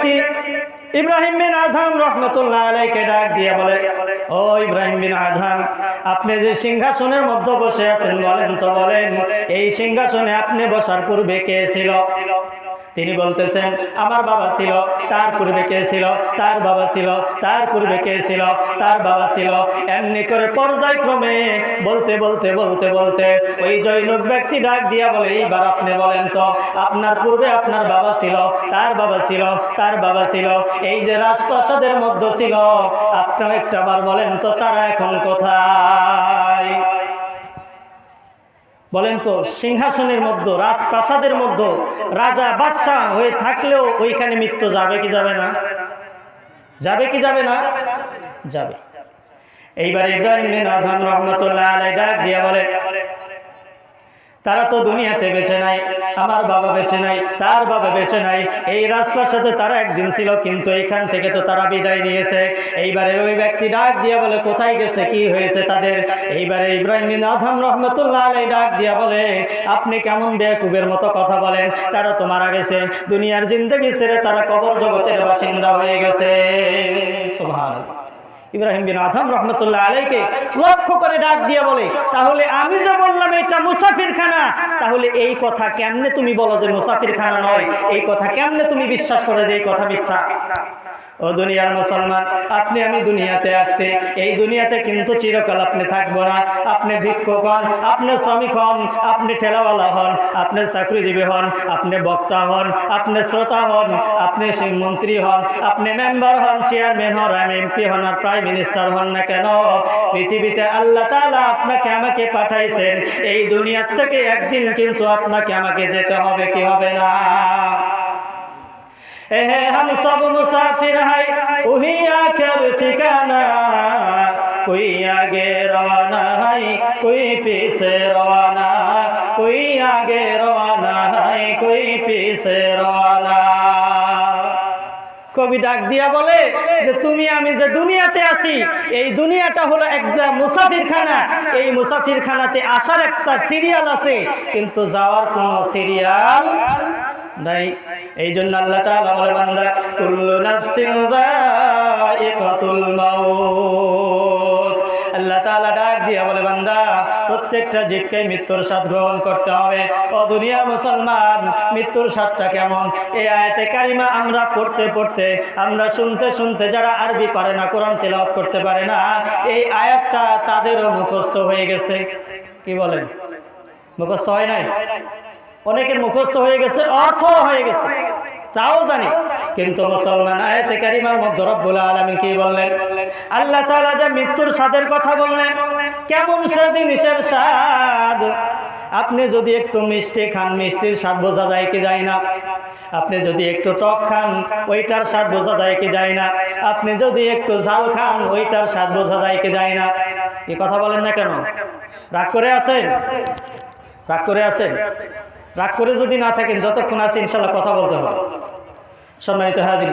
ব্যক্তি ইব্রাহিম বিন আদহাম রাহমাতুল্লাহ আলাইহি ডাক দিয়ে বলে, ও ইব্রাহিম বিন আদহাম, আপনি যে সিংহাসনের মধ্যে বসে আছেন, বলেন তো বলেন, এই সিংহাসনে আপনি বসার পূর্বে কে ছিল? তিনি বলতেছেন, আমার বাবা ছিল, তার পূর্বে কে ছিল, তার বাবা ছিল, তার পূর্বে কে ছিল, তার বাবা ছিল। এমনি করে পর্যায়ক্রমে বলতে বলতে বলতে বলতে ওই জৈনক ব্যক্তি ডাক দিয়া বলে, এইবার আপনি বলেন তো, আপনার পূর্বে আপনার বাবা ছিল, তার বাবা ছিল, তার বাবা ছিল, এই যে রাজপ্রাসাদের মধ্যে ছিল, আপনার একটাবার বলেন তো তারা এখন কোথায়? বলেন তো, সিংহাসনের মধ্যে, রাজপ্রাসাদের মধ্যে রাজা বাদশাহ হয়ে থাকলেও ওইখানে মৃত্যু যাবে কি যাবে না? যাবে কি যাবে না? যাবে। এইবার ইব্রাহিম বিন আদহাম রাহমাতুল্লাহ আলাইহি ডাক দিয়ে বলে, তারা তো দুনিয়াতে বেঁচে নাই, আমার বাবা বেঁচে নাই, তার বাবা বেঁচে নাই, এই রাজপ্রাসাদে তারা একদিন ছিল, কিন্তু এইখান থেকে তো তারা বিদায় নিয়েছে। এইবারে ওই ব্যক্তি ডাক দিয়ে বলে, কোথায় গেছে, কি হয়েছে তাদের? এইবারে ইব্রাহিম বিন আদহাম রাহমাতুল্লাহ আলাইহি ডাক দিয়ে বলে, আপনি কেমন বেয়াকুবের মতো কথা বলেন? তারা তো মারা গেছে, দুনিয়ার জিন্দেগি ছেড়ে তারা কবর জগতের বাসিন্দা হয়ে গেছে। সুবহানাল্লাহ। ইব্রাহিম বিন আদহাম রাহমাতুল্লাহ আলাইহিকে লক্ষ্য করে ডাক দিয়ে বলে, তাহলে আমি যে বললাম এটা মুসাফিরখানা, তাহলে এই কথা কেমনে তুমি বলো যে মুসাফিরখানা নয়? এই কথা কেমনে তুমি বিশ্বাস করো যে এই কথা মিথ্যা? ও দুনিয়ার মুসলমান, আপনি আমি দুনিয়াতে আসছি, এই দুনিয়াতে কিন্তু চিরকাল আপনি থাকবো না। আপনি ভিক্ষুক হন, আপনি শ্রমিক হন, আপনি ঠেলাওয়ালা হন, আপনি চাকরিজীবী হন, আপনি বক্তা হন, আপনি শ্রোতা হন, আপনি মন্ত্রী হন, আপনি মেম্বার হন, চেয়ারম্যান হন, এমপি হন, আর প্রাইম মিনিস্টার হন না কেন, পৃথিবীতে আল্লাহ তাআলা আপনাকে আমাকে পাঠাইছেন, এই দুনিয়ার থেকে একদিন কিন্তু আপনাকে আমাকে যেতে হবে, কি হবে না? हम सब मुसाफिर है, वही आखिर ठिकाना, कोई आगे रवाना है, कोई पीछे रवाना, कोई आगे रवाना है, कोई पीछे रवाना। কবি ডাক দিয়া বলে যে তুমি আমি যে দুনিয়াতে আছি, এই দুনিয়াটা হলো একটা মুসাফিরখানা, এই মুসাফিরখানাতে আসার একটা সিরিয়াল আছে, কিন্তু যাওয়ার কোনো সিরিয়াল নাই। এই জন্য আল্লাহ তাআলা বলে, বান্দা, কুল্লু নাফসিন যায়িকাতুল মাউত। আল্লাহ তাআলা ডাক দিয়া বলে, বান্দা, প্রত্যেকটা জীবকে মৃত্যুর স্বাদ গ্রহণ করতে হবে। ও দুনিয়ার মুসলমান, মৃত্যুর স্বাদটা কেমন? এই আয়াতে কারিমা আমরা পড়তে পড়তে, আমরা শুনতে শুনতে, যারা আরবি পারে না, কোরআন তেলাওয়াত করতে পারে না, এই আয়াতটা তাদেরও মুখস্থ হয়ে গেছে। কি বলেন? মুখস্থ হয় নাই? অনেকের মুখস্থ হয়ে গেছে, অর্থ হয়ে গেছে, তাও জানি। কিন্তু মুসলমান, আয়াতে কারিমার মধ্যে রব্বুল আলামিন কি বললেন? আল্লাহ তাআলা যে মৃত্যুর স্বাদের কথা বললেন, কেমন সে জিনিসের স্বাদ। আপনি যদি একটু মিষ্টি খান, মিষ্টির স্বাদ বোঝা যায় কি যায় না? আপনি যদি একটু টক খান, ওইটার স্বাদ বোঝা যায় কি যায় না? আপনি যদি একটু ঝাল খান, ওইটার স্বাদ বোঝা যায় কি যায় না? এই কথা বলেন না কেন? রাগ করে আছেন? রাগ করে আছেন? রাগ করে যদি না থাকেন, যতক্ষণ আছে ইনশাআল্লাহ কথা বলতে হবে। সম্মানিত হাজির,